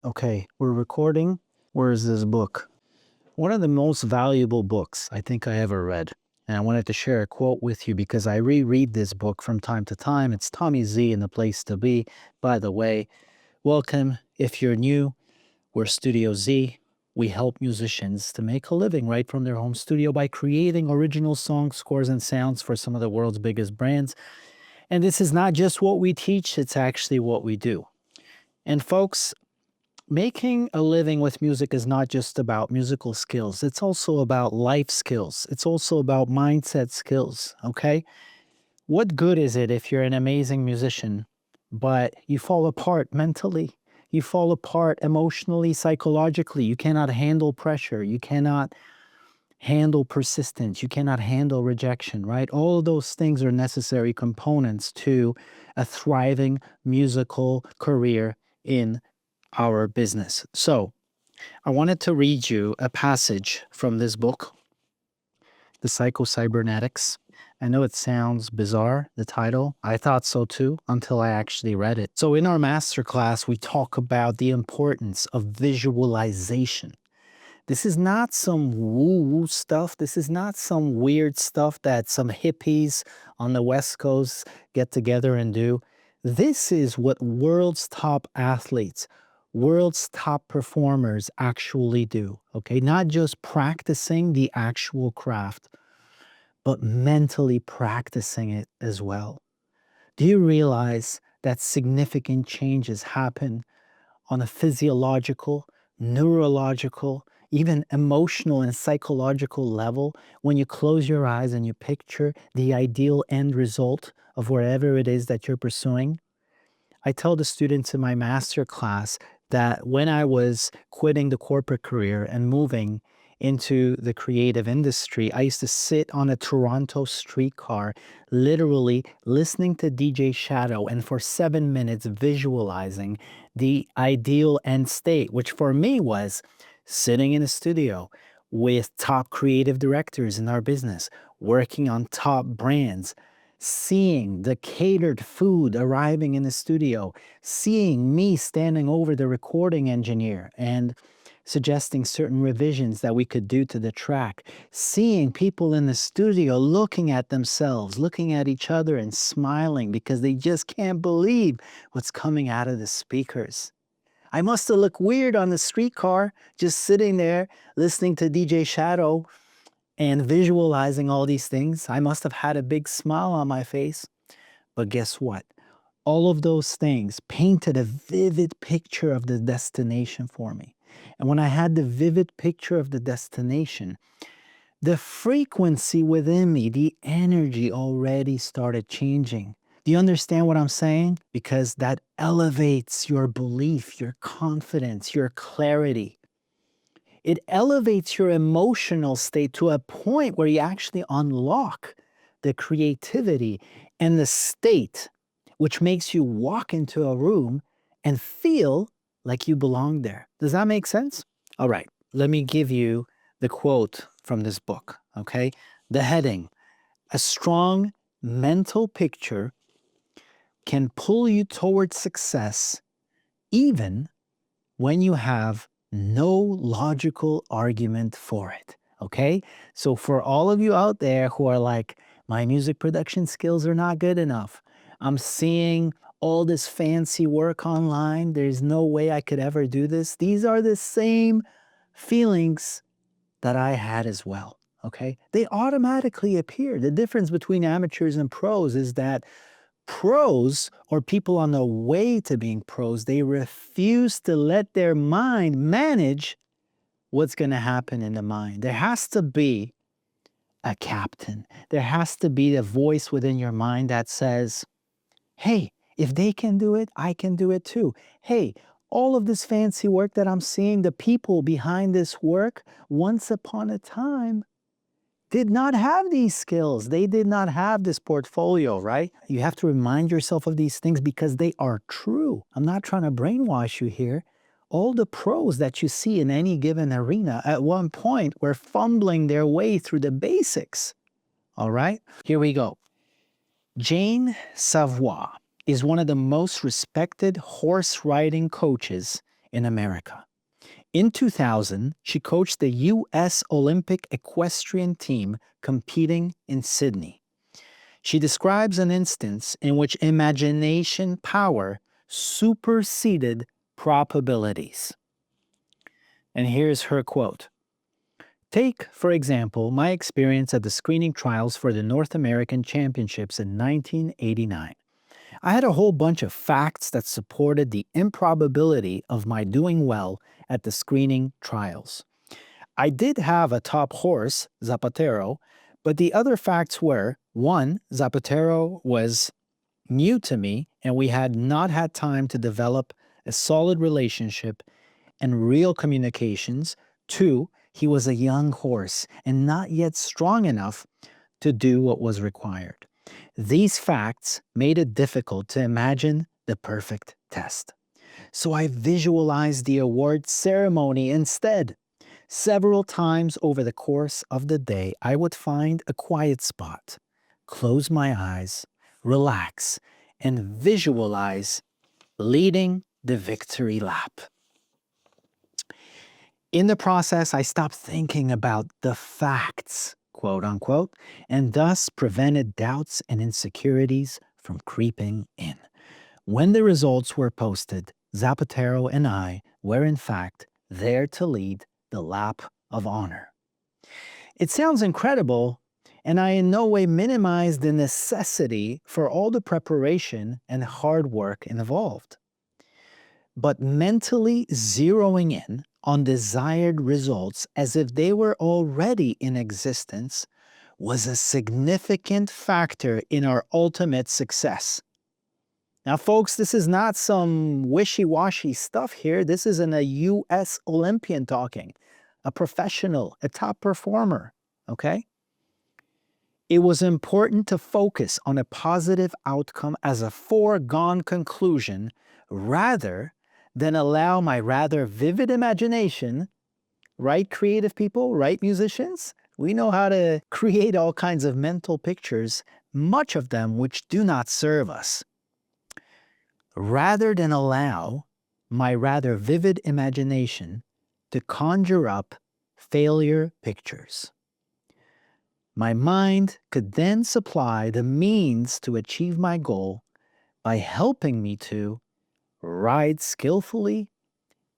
Okay, we're recording. Where is this book? One of the most valuable books I think I ever read. And I wanted to share a quote with you because I reread this book from time to time. It's Tommy Z and the Place to Be. By the way, welcome. If you're new, we're Studio Z. We help musicians to make a living right from their home studio by creating original songs, scores, and sounds for some of the world's biggest brands. And this is not just what we teach, it's actually what we do. And folks, making a living with music is not just about musical skills. It's also about life skills. It's also about mindset skills, okay? What good is it if you're an amazing musician, but you fall apart mentally? You fall apart emotionally, psychologically. You cannot handle pressure. You cannot handle persistence. You cannot handle rejection, right? All of those things are necessary components to a thriving musical career in our business. So, I wanted to read you a passage from this book, The Psycho-Cybernetics. I know it sounds bizarre, the title. I thought so too until I actually read it. So in our masterclass, we talk about the importance of visualization. This is not some woo-woo stuff. This is not some weird stuff that some hippies on the West Coast get together and do. This is what world's top athletes, world's top performers actually do, okay? Not just practicing the actual craft, but mentally practicing it as well. Do you realize that significant changes happen on a physiological, neurological, even emotional and psychological level when you close your eyes and you picture the ideal end result of wherever it is that you're pursuing? I tell the students in my master class that when I was quitting the corporate career and moving into the creative industry, I used to sit on a Toronto streetcar, literally listening to DJ Shadow and for 7 minutes visualizing the ideal end state, which for me was sitting in a studio with top creative directors in our business, working on top brands, seeing the catered food arriving in the studio, seeing me standing over the recording engineer and suggesting certain revisions that we could do to the track, seeing people in the studio looking at themselves, looking at each other and smiling because they just can't believe what's coming out of the speakers. I must have looked weird on the streetcar, just sitting there listening to DJ Shadow and visualizing all these things. I must have had a big smile on my face. But guess what? All of those things painted a vivid picture of the destination for me. And when I had the vivid picture of the destination, the frequency within me, the energy already started changing. Do you understand what I'm saying? Because that elevates your belief, your confidence, your clarity. It elevates your emotional state to a point where you actually unlock the creativity and the state, which makes you walk into a room and feel like you belong there. Does that make sense? All right, let me give you the quote from this book, okay? The heading: a strong mental picture can pull you towards success even when you have no logical argument for it, okay? So for all of you out there who are like, my music production skills are not good enough, I'm seeing all this fancy work online, there's no way I could ever do this. These are the same feelings that I had as well, okay? They automatically appear. The difference between amateurs and pros is that pros, or people on the way to being pros, they refuse to let their mind manage what's going to happen in the mind. There has to be a captain. There has to be a voice within your mind that says, hey, if they can do it, I can do it too. Hey, all of this fancy work that I'm seeing, the people behind this work, once upon a time, did not have these skills. They did not have this portfolio, right? You have to remind yourself of these things because they are true. I'm not trying to brainwash you here. All the pros that you see in any given arena at one point were fumbling their way through the basics. All right, here we go. Jane Savois is one of the most respected horse riding coaches in America. In 2000, she coached the U.S. Olympic equestrian team competing in Sydney. She describes an instance in which imagination power superseded probabilities. And here's her quote. Take, for example, my experience at the screening trials for the North American Championships in 1989. I had a whole bunch of facts that supported the improbability of my doing well at the screening trials. I did have a top horse, Zapatero, but the other facts were, one, Zapatero was new to me and we had not had time to develop a solid relationship and real communications. Two, he was a young horse and not yet strong enough to do what was required. These facts made it difficult to imagine the perfect test. So I visualized the award ceremony instead. Several times over the course of the day, I would find a quiet spot, close my eyes, relax, and visualize leading the victory lap. In the process, I stopped thinking about the facts, quote unquote, and thus prevented doubts and insecurities from creeping in. When the results were posted, Zapatero and I were in fact there to lead the lap of honor. It sounds incredible, and I in no way minimize the necessity for all the preparation and hard work involved. But mentally zeroing in on desired results as if they were already in existence was a significant factor in our ultimate success. Now, folks, this is not some wishy-washy stuff here. This is a U.S. Olympian talking, a professional, a top performer, okay? It was important to focus on a positive outcome as a foregone conclusion rather than allow my rather vivid imagination, right, creative people, right, musicians? We know how to create all kinds of mental pictures, much of them which do not serve us. Rather than allow my rather vivid imagination to conjure up failure pictures. My mind could then supply the means to achieve my goal by helping me to ride skillfully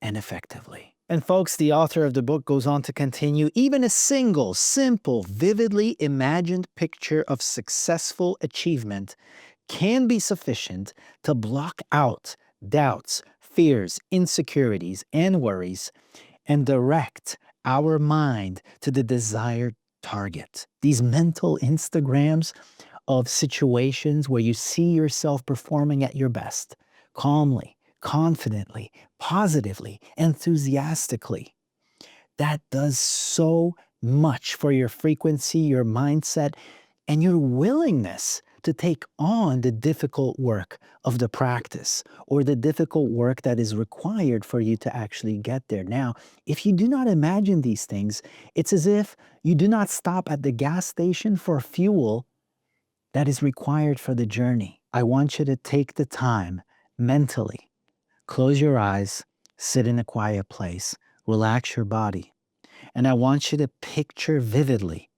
and effectively. And folks, the author of the book goes on to continue, even a single, simple, vividly imagined picture of successful achievement can be sufficient to block out doubts, fears, insecurities, and worries, and direct our mind to the desired target. These mental Instagrams of situations where you see yourself performing at your best, calmly, confidently, positively, enthusiastically. That does so much for your frequency, your mindset, and your willingness to take on the difficult work of the practice or the difficult work that is required for you to actually get there. Now, if you do not imagine these things, it's as if you do not stop at the gas station for fuel that is required for the journey. I want you to take the time mentally, close your eyes, sit in a quiet place, relax your body, and I want you to picture vividly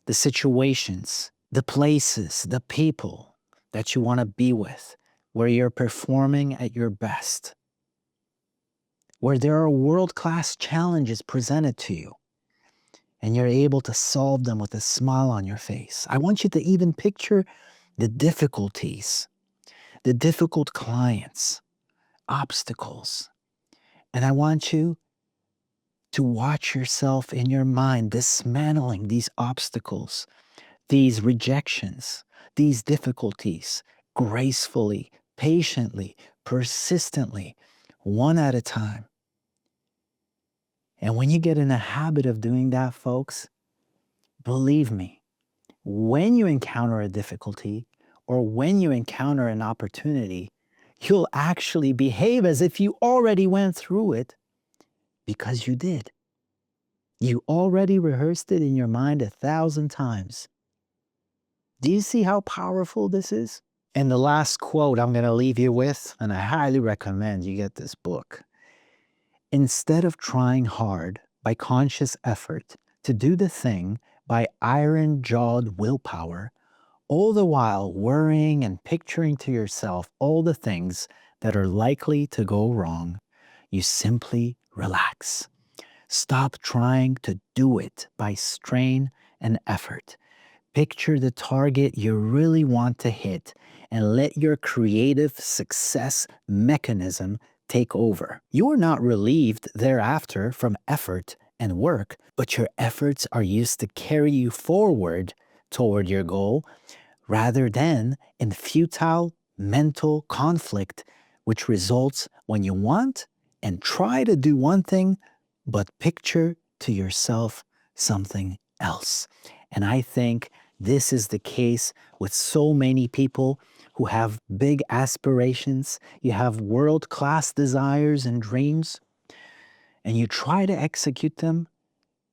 the situations, the places, the people that you want to be with, where you're performing at your best, where there are world-class challenges presented to you, and you're able to solve them with a smile on your face. I want you to even picture the difficulties, the difficult clients, obstacles, and I want you to watch yourself in your mind dismantling these obstacles, these rejections, these difficulties, gracefully, patiently, persistently, one at a time. And when you get in the habit of doing that, folks, believe me, when you encounter a difficulty or when you encounter an opportunity, you'll actually behave as if you already went through it because you did. You already rehearsed it in your mind 1,000 times. Do you see how powerful this is? And the last quote I'm going to leave you with, and I highly recommend you get this book, Instead of trying hard by conscious effort to do the thing by iron-jawed willpower, all the while worrying and picturing to yourself all the things that are likely to go wrong, you simply relax. Stop trying to do it by strain and effort. Picture the target you really want to hit and let your creative success mechanism take over. You are not relieved thereafter from effort and work, but your efforts are used to carry you forward toward your goal rather than in futile mental conflict, which results when you want and try to do one thing, but picture to yourself something else. And I think this is the case with so many people who have big aspirations. You have world-class desires and dreams, and you try to execute them,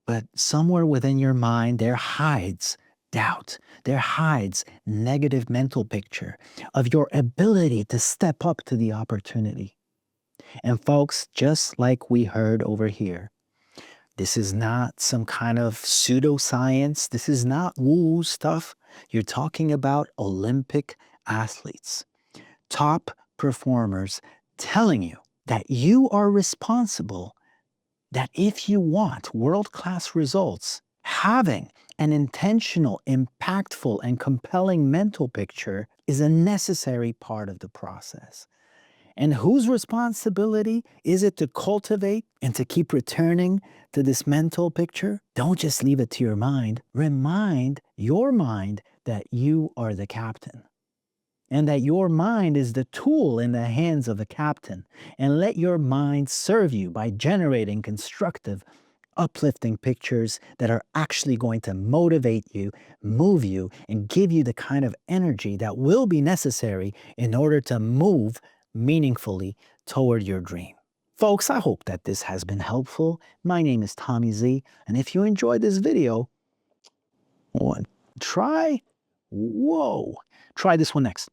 but somewhere within your mind, there hides doubt. There hides negative mental picture of your ability to step up to the opportunity. And folks, just like we heard over here, this is not some kind of pseudoscience. This is not woo stuff. You're talking about Olympic athletes, top performers telling you that you are responsible, that if you want world-class results, having an intentional, impactful, and compelling mental picture is a necessary part of the process. And whose responsibility is it to cultivate and to keep returning to this mental picture? Don't just leave it to your mind. Remind your mind that you are the captain and that your mind is the tool in the hands of the captain. And let your mind serve you by generating constructive, uplifting pictures that are actually going to motivate you, move you, and give you the kind of energy that will be necessary in order to move meaningfully toward your dream. Folks, I hope that this has been helpful. My name is Tommy Z, and if you enjoyed this video, try this one next.